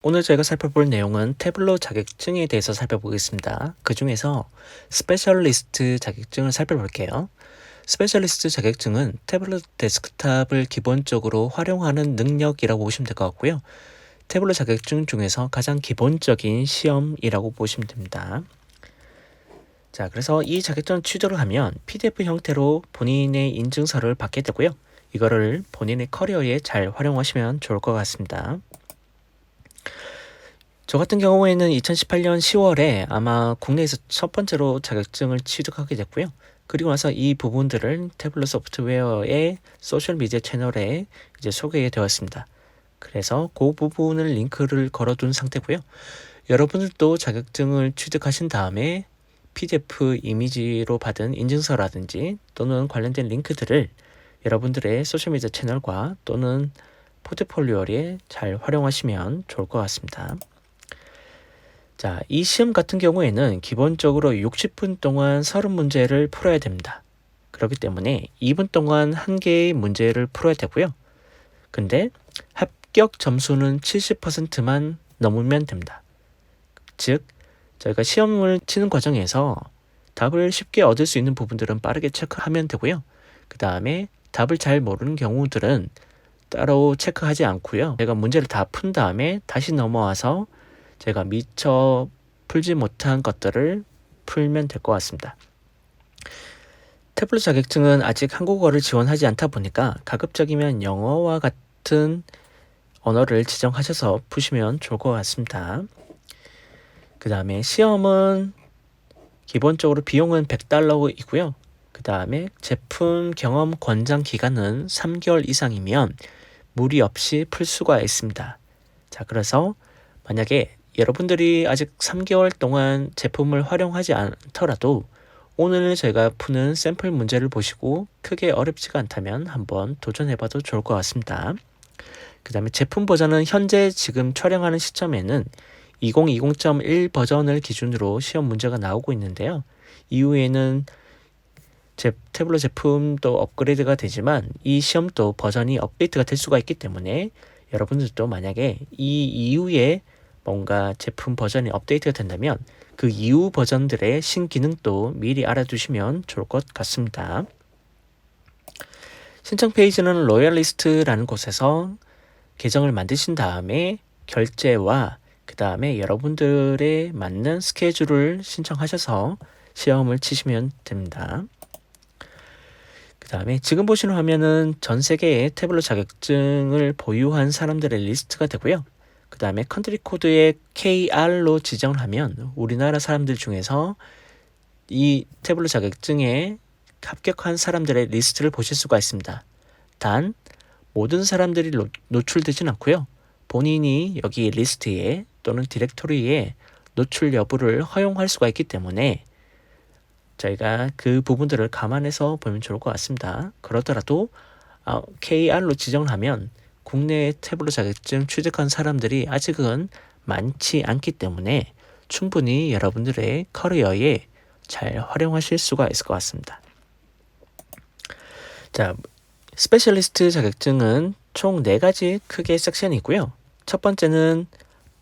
오늘 저희가 살펴볼 내용은 태블로 자격증에 대해서 살펴보겠습니다. 그 중에서 스페셜리스트 자격증을 살펴볼게요. 스페셜리스트 자격증은 태블릿 데스크탑을 기본적으로 활용하는 능력이라고 보시면 될 것 같고요. 태블릿 자격증 중에서 가장 기본적인 시험이라고 보시면 됩니다. 자, 그래서 이 자격증을 취득을 하면 PDF 형태로 본인의 인증서를 받게 되고요. 이거를 본인의 커리어에 잘 활용하시면 좋을 것 같습니다. 저 같은 경우에는 2018년 10월에 아마 국내에서 첫 번째로 자격증을 취득하게 됐고요. 그리고 나서 이 부분들을 태블릿 소프트웨어의 소셜미디어 채널에 이제 소개해 되었습니다. 그래서 그 부분을 링크를 걸어둔 상태고요. 여러분들도 자격증을 취득하신 다음에 PDF 이미지로 받은 인증서라든지 또는 관련된 링크들을 여러분들의 소셜미디어 채널과 또는 포트폴리오에 잘 활용하시면 좋을 것 같습니다. 자, 이 시험 같은 경우에는 기본적으로 60분 동안 30문제를 풀어야 됩니다. 그렇기 때문에 2분 동안 1개의 문제를 풀어야 되고요. 근데 합격 점수는 70%만 넘으면 됩니다. 즉, 저희가 시험을 치는 과정에서 답을 쉽게 얻을 수 있는 부분들은 빠르게 체크하면 되고요. 그 다음에 답을 잘 모르는 경우들은 따로 체크하지 않고요. 제가 문제를 다 푼 다음에 다시 넘어와서 제가 미처 풀지 못한 것들을 풀면 될 것 같습니다. 태블릿 자격증은 아직 한국어를 지원하지 않다 보니까 가급적이면 영어와 같은 언어를 지정하셔서 푸시면 좋을 것 같습니다. 그 다음에 시험은 기본적으로 비용은 $100이고요. 그 다음에 제품 경험 권장 기간은 3개월 이상이면 무리 없이 풀 수가 있습니다. 자, 그래서 만약에 여러분들이 아직 3개월 동안 제품을 활용하지 않더라도 오늘 제가 푸는 샘플 문제를 보시고 크게 어렵지가 않다면 한번 도전해봐도 좋을 것 같습니다. 그 다음에 제품 버전은 현재 지금 촬영하는 시점에는 2020.1 버전을 기준으로 시험 문제가 나오고 있는데요. 이후에는 태블릿 제품도 업그레이드가 되지만 이 시험도 버전이 업데이트가 될 수가 있기 때문에 여러분들도 만약에 이 이후에 뭔가 제품 버전이 업데이트가 된다면 그 이후 버전들의 신기능도 미리 알아두시면 좋을 것 같습니다. 신청 페이지는 로얄리스트라는 곳에서 계정을 만드신 다음에 결제와 그 다음에 여러분들의 맞는 스케줄을 신청하셔서 시험을 치시면 됩니다. 그 다음에 지금 보시는 화면은 전 세계의 태블릿 자격증을 보유한 사람들의 리스트가 되고요. 그 다음에 컨트리 코드에 KR로 지정을 하면 우리나라 사람들 중에서 이 태블릿 자격증에 합격한 사람들의 리스트를 보실 수가 있습니다. 단 모든 사람들이 노출되진 않고요. 본인이 여기 리스트에 또는 디렉토리에 노출 여부를 허용할 수가 있기 때문에 저희가 그 부분들을 감안해서 보면 좋을 것 같습니다. 그러더라도 KR로 지정을 하면 국내 태블릿 자격증 취득한 사람들이 아직은 많지 않기 때문에 충분히 여러분들의 커리어에 잘 활용하실 수가 있을 것 같습니다. 자, 스페셜리스트 자격증은 총 4가지 크게 섹션이 있고요. 첫 번째는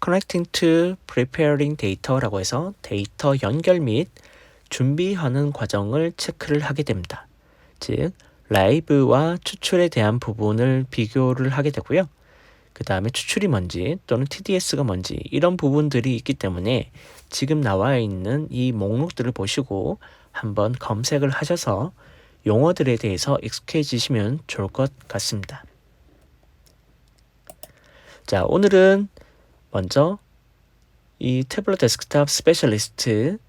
Connecting to Preparing Data라고 해서 데이터 연결 및 준비하는 과정을 체크를 하게 됩니다. 즉, 라이브와 추출에 대한 부분을 비교를 하게 되고요. 그 다음에 추출이 뭔지 또는 TDS가 뭔지 이런 부분들이 있기 때문에 지금 나와 있는 이 목록들을 보시고 한번 검색을 하셔서 용어들에 대해서 익숙해지시면 좋을 것 같습니다. 자, 오늘은 먼저 이 태블릿 데스크탑 스페셜리스트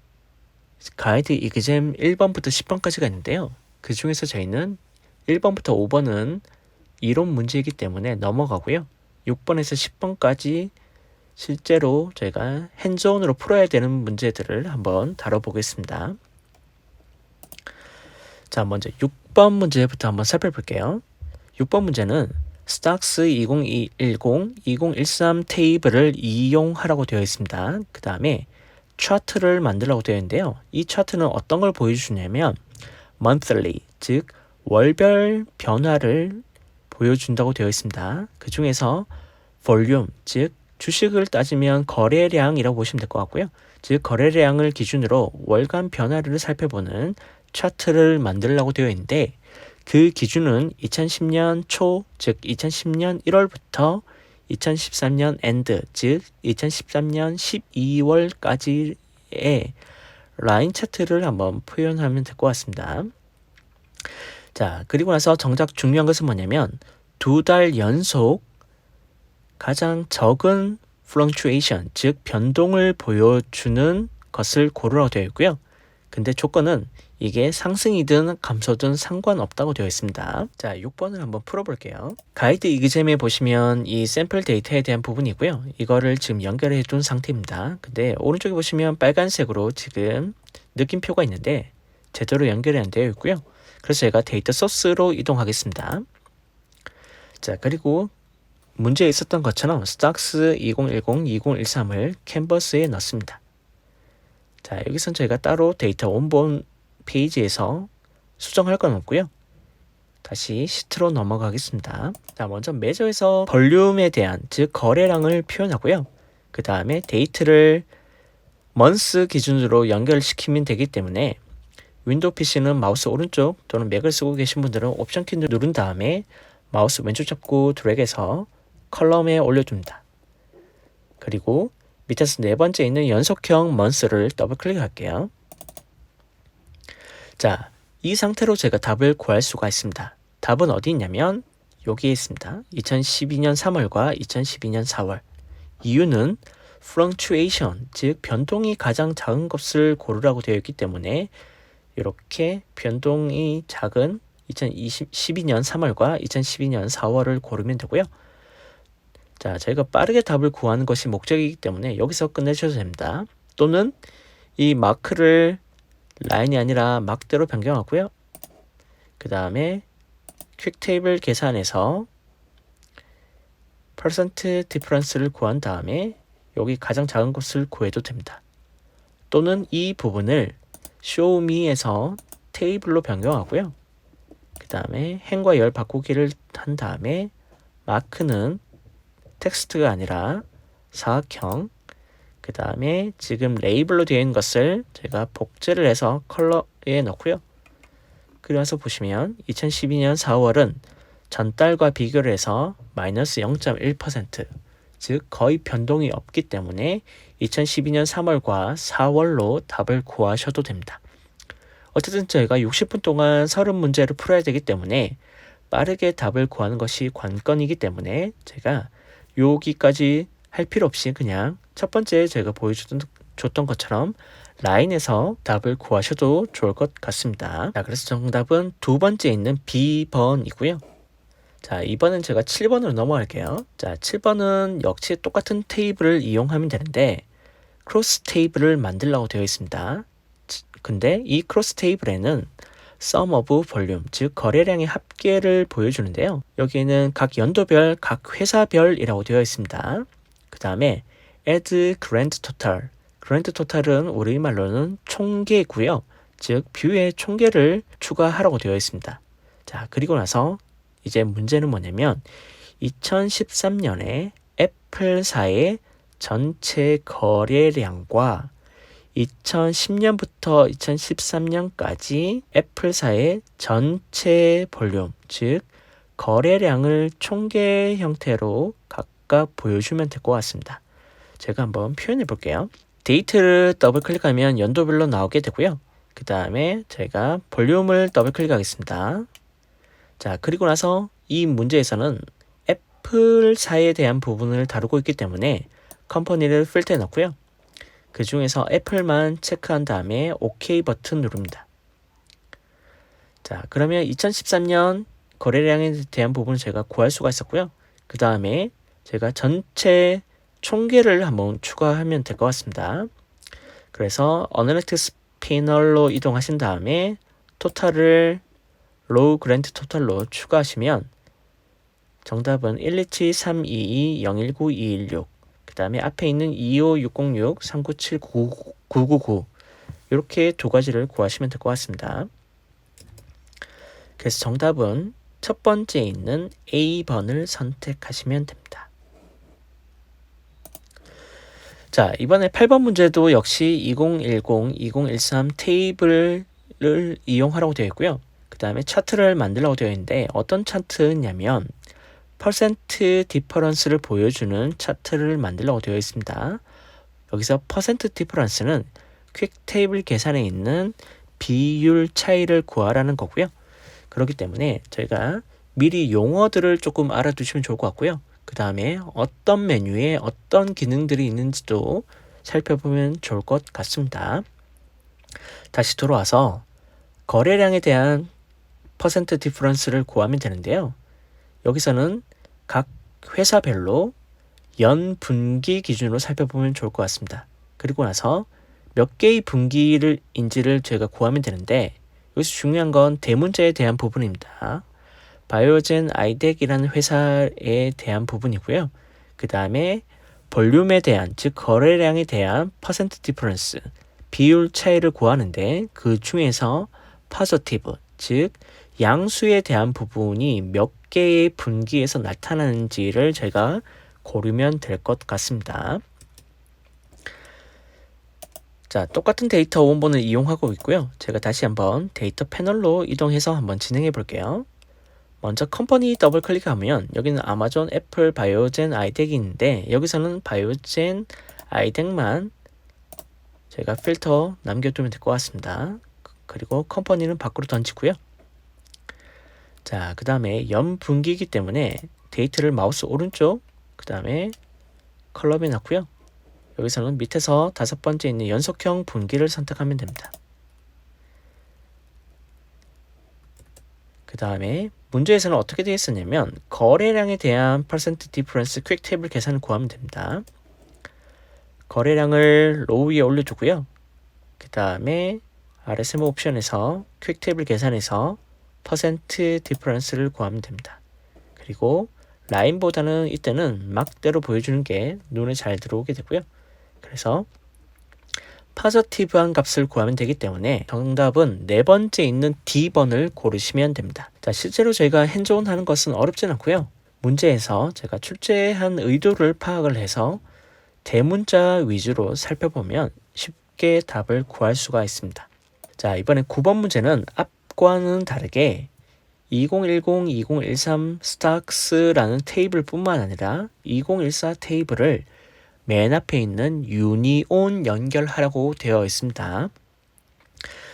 가이드 이그잼 1번부터 10번까지가 있는데요. 그 중에서 저희는 1번부터 5번은 이론 문제이기 때문에 넘어가고요. 6번에서 10번까지 실제로 저희가 핸즈온으로 풀어야 되는 문제들을 한번 다뤄보겠습니다. 자, 먼저 6번 문제부터 한번 살펴볼게요. 6번 문제는 스탁스 2010, 2013 테이블을 이용하라고 되어 있습니다. 그 다음에 차트를 만들라고 되어 있는데요. 이 차트는 어떤 걸 보여주냐면 monthly, 즉 월별 변화를 보여준다고 되어 있습니다. 그 중에서 볼륨, 즉 주식을 따지면 거래량이라고 보시면 될 것 같고요. 즉 거래량을 기준으로 월간 변화를 살펴보는 차트를 만들려고 되어 있는데 그 기준은 2010년 초, 즉 2010년 1월부터 2013년 엔드, 즉 2013년 12월까지의 라인 차트를 한번 표현하면 될 것 같습니다. 자, 그리고 나서 정작 중요한 것은 뭐냐면 2달 연속 가장 적은 fluctuation, 즉 변동을 보여주는 것을 고르라고 되어 있고요. 근데 조건은 이게 상승이든 감소든 상관없다고 되어 있습니다. 자, 6번을 한번 풀어볼게요. 가이드 이그잼에 보시면 이 샘플 데이터에 대한 부분이고요. 이거를 지금 연결해 둔 상태입니다. 근데 오른쪽에 보시면 빨간색으로 지금 느낌표가 있는데 제대로 연결이 안 되어 있고요. 그래서 제가 데이터 소스로 이동하겠습니다. 자, 그리고 문제에 있었던 것처럼 스톡스 2010, 2013을 캔버스에 넣습니다. 자, 여기선 저희가 따로 데이터 원본 페이지에서 수정할 건 없고요. 다시 시트로 넘어가겠습니다. 자, 먼저 매저에서 볼륨에 대한, 즉 거래량을 표현하고요. 그 다음에 데이트를 먼스 기준으로 연결시키면 되기 때문에 윈도우 PC는 마우스 오른쪽 또는 맥을 쓰고 계신 분들은 옵션 키 누른 다음에 마우스 왼쪽 잡고 드래그해서 컬럼에 올려줍니다. 그리고 밑에서 네 번째 있는 연속형 먼스를 더블 클릭할게요. 자, 이 상태로 제가 답을 구할 수가 있습니다. 답은 어디 있냐면 여기에 있습니다. 2012년 3월과 2012년 4월. 이유는 fluctuation, 즉 변동이 가장 작은 것을 고르라고 되어 있기 때문에 이렇게 변동이 작은 2012년 3월과 2012년 4월을 고르면 되고요. 자, 저희가 빠르게 답을 구하는 것이 목적이기 때문에 여기서 끝내셔도 됩니다. 또는 이 마크를 라인이 아니라 막대로 변경하고요. 그 다음에 퀵 테이블 계산해서 퍼센트 디퍼런스를 구한 다음에 여기 가장 작은 것을 구해도 됩니다. 또는 이 부분을 show me에서 테이블로 변경하고요. 그 다음에 행과 열 바꾸기를 한 다음에 마크는 텍스트가 아니라 사각형, 그 다음에 지금 레이블로 되어 있는 것을 제가 복제를 해서 컬러에 넣고요. 그래서 보시면 2012년 4월은 전달과 비교를 해서 마이너스 0.1%, 즉 거의 변동이 없기 때문에 2012년 3월과 4월로 답을 구하셔도 됩니다. 어쨌든 저희가 60분 동안 30문제를 풀어야 되기 때문에 빠르게 답을 구하는 것이 관건이기 때문에 제가 여기까지 할 필요 없이 그냥 첫 번째 제가 보여줬던 것처럼 라인에서 답을 구하셔도 좋을 것 같습니다. 자, 그래서 정답은 두 번째 있는 B번이고요. 자, 이번엔 제가 7번으로 넘어갈게요. 자, 7번은 역시 똑같은 테이블을 이용하면 되는데 크로스 테이블을 만들려고 되어 있습니다. 근데 이 크로스 테이블에는 sum of volume, 즉 거래량의 합계를 보여주는데요. 여기에는 각 연도별, 각 회사별이라고 되어 있습니다. 그 다음에 add grand total. grand total은 우리말로는 총계고요. 즉 뷰에 총계를 추가하라고 되어 있습니다. 자, 그리고 나서 이제 문제는 뭐냐면 2013년에 애플사의 전체 거래량과 2010년부터 2013년까지 애플사의 전체 볼륨, 즉 거래량을 총계 형태로 각각 보여주면 될 것 같습니다. 제가 한번 표현해 볼게요. 데이트를 더블 클릭하면 연도별로 나오게 되고요. 그 다음에 제가 볼륨을 더블 클릭하겠습니다. 자, 그리고 나서 이 문제에서는 애플사에 대한 부분을 다루고 있기 때문에 컴퍼니를 필터에 넣고요. 그 중에서 애플만 체크한 다음에 OK 버튼 누릅니다. 자, 그러면 2013년 거래량에 대한 부분을 제가 구할 수가 있었고요. 그 다음에 제가 전체 총계를 한번 추가하면 될 것 같습니다. 그래서 어널리틱스 패널로 이동하신 다음에 토탈을 로우 그랜드 토탈로 추가하시면 정답은 127-322-019216, 그 다음에 앞에 있는 25606-397-999 이렇게 두 가지를 구하시면 될 것 같습니다. 그래서 정답은 첫 번째 있는 A번을 선택하시면 됩니다. 자, 이번에 8번 문제도 역시 2010, 2013 테이블을 이용하라고 되어 있고요. 그 다음에 차트를 만들라고 되어 있는데 어떤 차트냐면 퍼센트 디퍼런스를 보여주는 차트를 만들라고 되어 있습니다. 여기서 퍼센트 디퍼런스는 퀵 테이블 계산에 있는 비율 차이를 구하라는 거고요. 그렇기 때문에 저희가 미리 용어들을 조금 알아두시면 좋을 것 같고요. 그 다음에 어떤 메뉴에 어떤 기능들이 있는지도 살펴보면 좋을 것 같습니다. 다시 돌아와서 거래량에 대한 퍼센트 디퍼런스를 구하면 되는데요. 여기서는 각 회사별로 연 분기 기준으로 살펴보면 좋을 것 같습니다. 그리고 나서 몇 개의 분기인지를 저희가 구하면 되는데 여기서 중요한 건 대문자에 대한 부분입니다. 바이오젠 아이덱이라는 회사에 대한 부분이고요. 그 다음에 볼륨에 대한, 즉 거래량에 대한 퍼센트 디퍼런스, 비율 차이를 구하는데 그 중에서 포지티브, 즉 양수에 대한 부분이 몇 개의 분기에서 나타나는지를 저희가 고르면 될 것 같습니다. 자, 똑같은 데이터 원본을 이용하고 있고요. 제가 다시 한번 데이터 패널로 이동해서 한번 진행해 볼게요. 먼저 컴퍼니 더블 클릭하면 여기는 아마존, 애플, 바이오젠, 아이덱이 있는데 여기서는 바이오젠, 아이덱만 제가 필터 남겨두면 될 것 같습니다. 그리고 컴퍼니는 밖으로 던지고요. 자, 그 다음에 연분기이기 때문에 데이터를 마우스 오른쪽, 그 다음에 컬럼에 놨고요. 여기서는 밑에서 5번째 있는 연속형 분기를 선택하면 됩니다. 그 다음에 문제에서는 어떻게 되어 있었냐면 거래량에 대한 퍼센트 디퍼런스 퀵 테이블 계산을 구하면 됩니다. 거래량을 로우 위에 올려주고요. 그 다음에 RSM 옵션에서 퀵 테이블 계산에서 퍼센트 디퍼런스를 구하면 됩니다. 그리고 라인보다는 이때는 막대로 보여주는 게 눈에 잘 들어오게 되고요. 그래서 포지티브한 값을 구하면 되기 때문에 정답은 네 번째 있는 D번을 고르시면 됩니다. 자, 실제로 저희가 핸즈온 하는 것은 어렵진 않고요. 문제에서 제가 출제한 의도를 파악을 해서 대문자 위주로 살펴보면 쉽게 답을 구할 수가 있습니다. 자, 이번에 9번 문제는 앞과는 다르게 2010, 2013 스탁스라는 테이블 뿐만 아니라 2014 테이블을 맨 앞에 있는 유니온 연결하라고 되어 있습니다.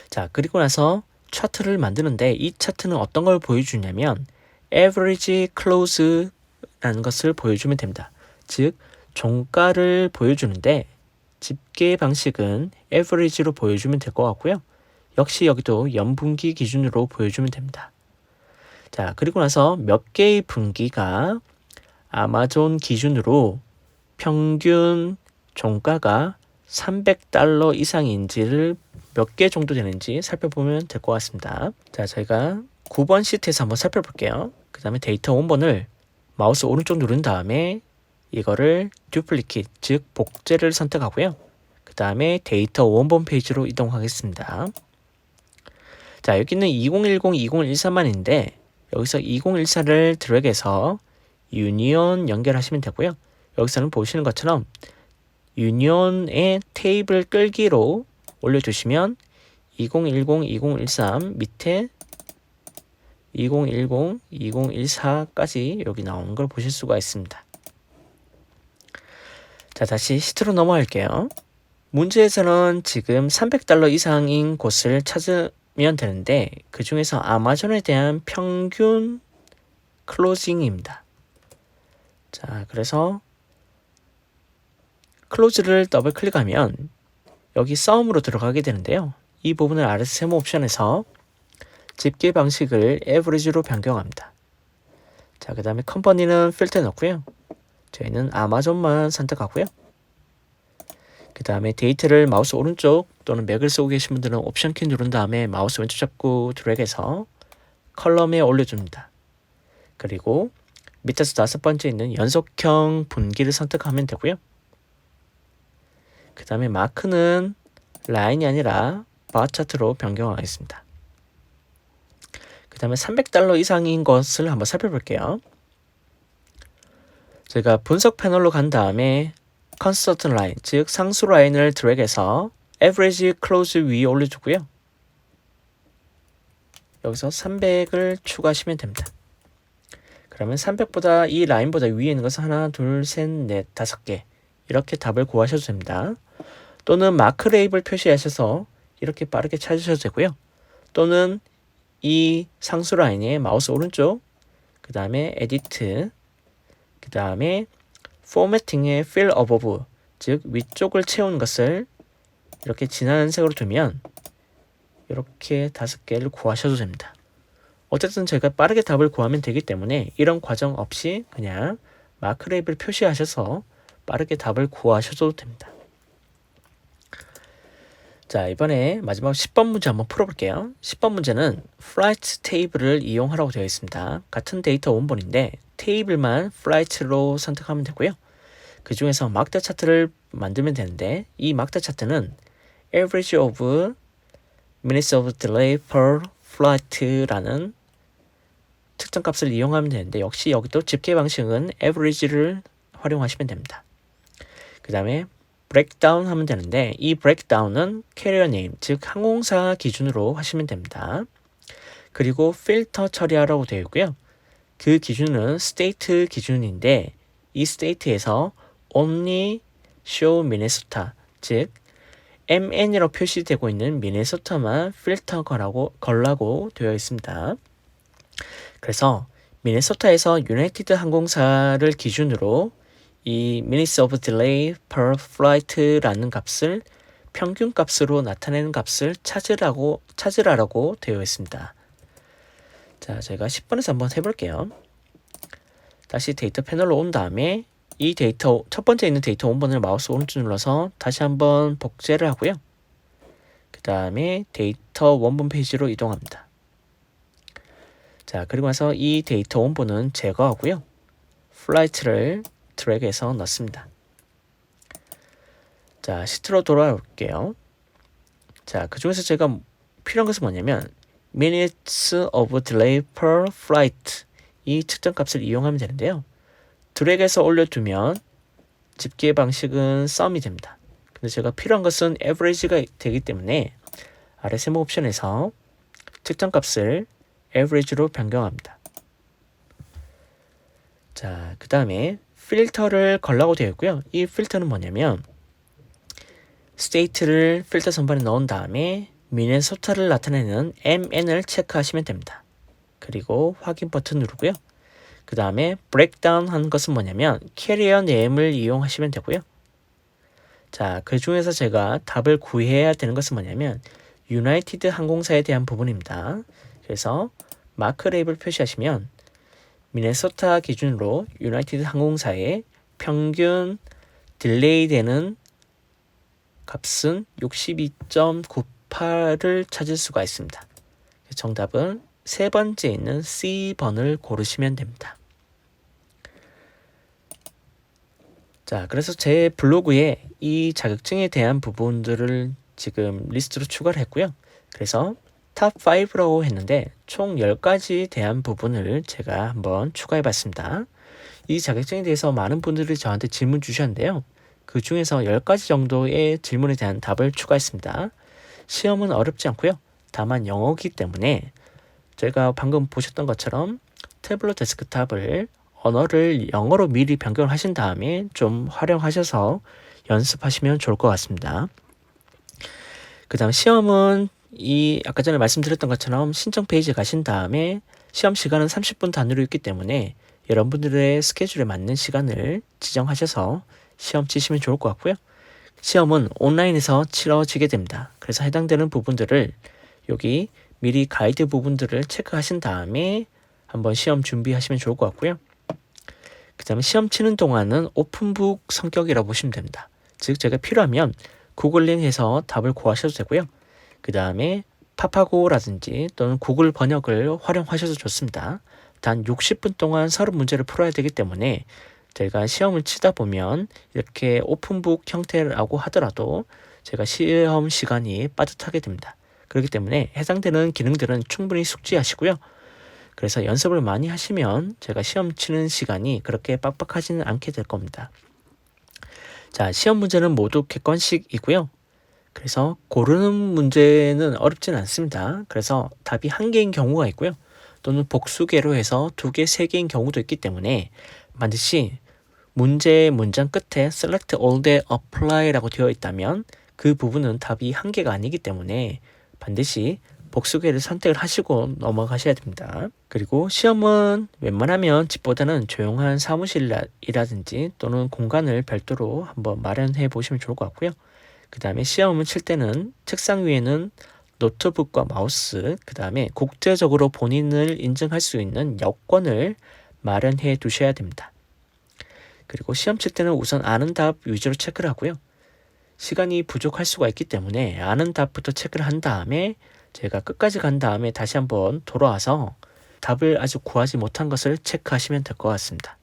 자, 그리고 나서 차트를 만드는데 이 차트는 어떤 걸 보여주냐면 average close라는 것을 보여주면 됩니다. 즉 종가를 보여주는데 집계 방식은 average로 보여주면 될 것 같고요. 역시 여기도 연분기 기준으로 보여주면 됩니다. 자, 그리고 나서 몇 개의 분기가 아마존 기준으로 평균 종가가 $300 이상인지를 몇 개 정도 되는지 살펴보면 될 것 같습니다. 자, 저희가 9번 시트에서 한번 살펴볼게요. 그 다음에 데이터 원본을 마우스 오른쪽 누른 다음에 이거를 듀플리킷, 즉 복제를 선택하고요. 그 다음에 데이터 원본 페이지로 이동하겠습니다. 자, 여기는 2010, 2013만 있는데 여기서 2014를 드래그해서 유니온 연결하시면 되고요. 여기서는 보시는 것처럼 유니온의 테이블 끌기로 올려주시면 2010, 2013 밑에 2010, 2014까지 여기 나오는 걸 보실 수가 있습니다. 자, 다시 시트로 넘어갈게요. 문제에서는 지금 $300 이상인 곳을 찾으면 되는데 그 중에서 아마존에 대한 평균 클로징입니다. 자, 그래서 클로즈를 더블 클릭하면 여기 썸으로 들어가게 되는데요. 이 부분을 RSM 옵션에서 집계 방식을 average로 변경합니다. 자, 그 다음에 컴퍼니는 필터 넣고요. 저희는 아마존만 선택하고요. 그 다음에 데이터를 마우스 오른쪽 또는 맥을 쓰고 계신 분들은 옵션 키 누른 다음에 마우스 왼쪽 잡고 드래그해서 컬럼에 올려줍니다. 그리고 밑에서 5번째 있는 연속형 분기를 선택하면 되고요. 그 다음에 마크는 라인이 아니라 바 차트로 변경하겠습니다. 그 다음에 $300 이상인 것을 한번 살펴볼게요. 제가 분석 패널로 간 다음에 constant line, 즉 상수 라인을 드래그해서 average close 위에 올려주고요. 여기서 300을 추가하시면 됩니다. 그러면 300보다 이 라인보다 위에 있는 것은 하나, 둘, 셋, 넷, 5개 이렇게 답을 구하셔도 됩니다. 또는 마크 레이블 표시하셔서 이렇게 빠르게 찾으셔도 되고요. 또는 이 상수 라인에 마우스 오른쪽, 그 다음에 에디트, 그 다음에 포매팅의 fill above, 즉 위쪽을 채운 것을 이렇게 진한 색으로 두면 이렇게 5개를 구하셔도 됩니다. 어쨌든 제가 빠르게 답을 구하면 되기 때문에 이런 과정 없이 그냥 마크 레이블 표시하셔서 빠르게 답을 구하셔도 됩니다. 자, 이번에 마지막 10번 문제 한번 풀어볼게요. 10번 문제는 flight table을 이용하라고 되어 있습니다. 같은 데이터 원본인데 테이블만 flight로 선택하면 되고요. 그 중에서 막대 차트를 만들면 되는데 이 막대 차트는 average of minutes of delay per flight라는 특정 값을 이용하면 되는데 역시 여기도 집계 방식은 average를 활용하시면 됩니다. 그 다음에 breakdown 하면 되는데 이 breakdown은 carrier name, 즉 항공사 기준으로 하시면 됩니다. 그리고 필터 처리하라고 되어 있고요. 그 기준은 state 기준인데 이 state에서 only show Minnesota, 즉 MN이라고 표시되고 있는 미네소타만 필터 걸라고 되어 있습니다. 그래서 미네소타에서 유나이티드 항공사를 기준으로 이 minutes of delay per flight라는 값을 평균 값으로 나타내는 값을 찾으라고 되어 있습니다. 자, 제가 10번에서 한번 해볼게요. 다시 데이터 패널로 온 다음에 이 데이터 첫 번째 있는 데이터 원본을 마우스 오른쪽 눌러서 다시 한번 복제를 하고요. 그 다음에 데이터 원본 페이지로 이동합니다. 자, 그리고 나서 이 데이터 원본은 제거하고요. 플라이트를 드래그해서 넣습니다. 자, 시트로 돌아올게요. 자, 그 중에서 제가 필요한 것은 뭐냐면 minutes of delay per flight 이 측정 값을 이용하면 되는데요. 드래그해서 올려두면 집계 방식은 sum이 됩니다. 근데 제가 필요한 것은 average가 되기 때문에 아래 세모 옵션에서 측정 값을 average로 변경합니다. 자, 그 다음에 필터를 걸라고 되어 있고요. 이 필터는 뭐냐면 state를 필터 선반에 넣은 다음에 미네소타를 나타내는 MN을 체크하시면 됩니다. 그리고 확인 버튼 누르고요. 그 다음에 breakdown 한 것은 뭐냐면 carrier name을 이용하시면 되고요. 자, 그 중에서 제가 답을 구해야 되는 것은 뭐냐면 유나이티드 항공사에 대한 부분입니다. 그래서 마크 레이블 표시하시면 미네소타 기준으로 유나이티드 항공사의 평균 딜레이 되는 값은 62.98을 찾을 수가 있습니다. 정답은 세 번째 있는 C번을 고르시면 됩니다. 자, 그래서 제 블로그에 이 자격증에 대한 부분들을 지금 리스트로 추가를 했고요. 그래서 탑 5라고 했는데 총 10가지에 대한 부분을 제가 한번 추가해 봤습니다. 이 자격증에 대해서 많은 분들이 저한테 질문 주셨는데요. 그 중에서 10가지 정도의 질문에 대한 답을 추가했습니다. 시험은 어렵지 않고요. 다만 영어이기 때문에 제가 방금 보셨던 것처럼 태블릿 데스크탑을 언어를 영어로 미리 변경을 하신 다음에 좀 활용하셔서 연습하시면 좋을 것 같습니다. 그 다음 시험은 아까 전에 말씀드렸던 것처럼 신청 페이지에 가신 다음에 시험 시간은 30분 단위로 있기 때문에 여러분들의 스케줄에 맞는 시간을 지정하셔서 시험 치시면 좋을 것 같고요. 시험은 온라인에서 치러지게 됩니다. 그래서 해당되는 부분들을 여기 미리 가이드 부분들을 체크하신 다음에 한번 시험 준비하시면 좋을 것 같고요. 그 다음에 시험 치는 동안은 오픈북 성격이라고 보시면 됩니다. 즉 제가 필요하면 구글링해서 답을 구하셔도 되고요. 그 다음에 파파고라든지 또는 구글 번역을 활용하셔도 좋습니다. 단 60분 동안 서로 문제를 풀어야 되기 때문에 제가 시험을 치다 보면 이렇게 오픈북 형태라고 하더라도 제가 시험 시간이 빠듯하게 됩니다. 그렇기 때문에 해당되는 기능들은 충분히 숙지하시고요. 그래서 연습을 많이 하시면 제가 시험 치는 시간이 그렇게 빡빡하지는 않게 될 겁니다. 자, 시험 문제는 모두 객관식이고요. 그래서 고르는 문제는 어렵진 않습니다. 그래서 답이 한 개인 경우가 있고요. 또는 복수개로 해서 2개, 3개인 경우도 있기 때문에 반드시 문제 문장 끝에 select all that apply라고 되어 있다면 그 부분은 답이 한 개가 아니기 때문에 반드시 복수개를 선택을 하시고 넘어가셔야 됩니다. 그리고 시험은 웬만하면 집보다는 조용한 사무실이라든지 또는 공간을 별도로 한번 마련해 보시면 좋을 것 같고요. 그 다음에 시험을 칠 때는 책상 위에는 노트북과 마우스, 그 다음에 국제적으로 본인을 인증할 수 있는 여권을 마련해 두셔야 됩니다. 그리고 시험 칠 때는 우선 아는 답 위주로 체크를 하고요. 시간이 부족할 수가 있기 때문에 아는 답부터 체크를 한 다음에 제가 끝까지 간 다음에 다시 한번 돌아와서 답을 아직 구하지 못한 것을 체크하시면 될 것 같습니다.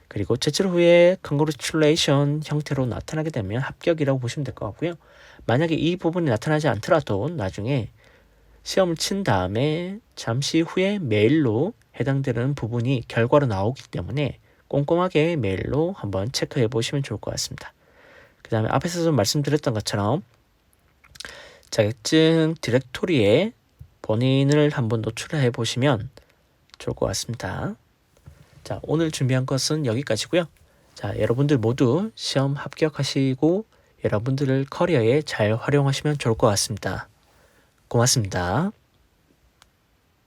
그리고 제출 후에 congratulation 형태로 나타나게 되면 합격이라고 보시면 될 것 같고요. 만약에 이 부분이 나타나지 않더라도 나중에 시험을 친 다음에 잠시 후에 메일로 해당되는 부분이 결과로 나오기 때문에 꼼꼼하게 메일로 한번 체크해 보시면 좋을 것 같습니다. 그 다음에 앞에서도 말씀드렸던 것처럼 자격증 디렉토리에 본인을 한번 노출을 해 보시면 좋을 것 같습니다. 자, 오늘 준비한 것은 여기까지고요. 자, 여러분들 모두 시험 합격하시고 여러분들을 커리어에 잘 활용하시면 좋을 것 같습니다. 고맙습니다.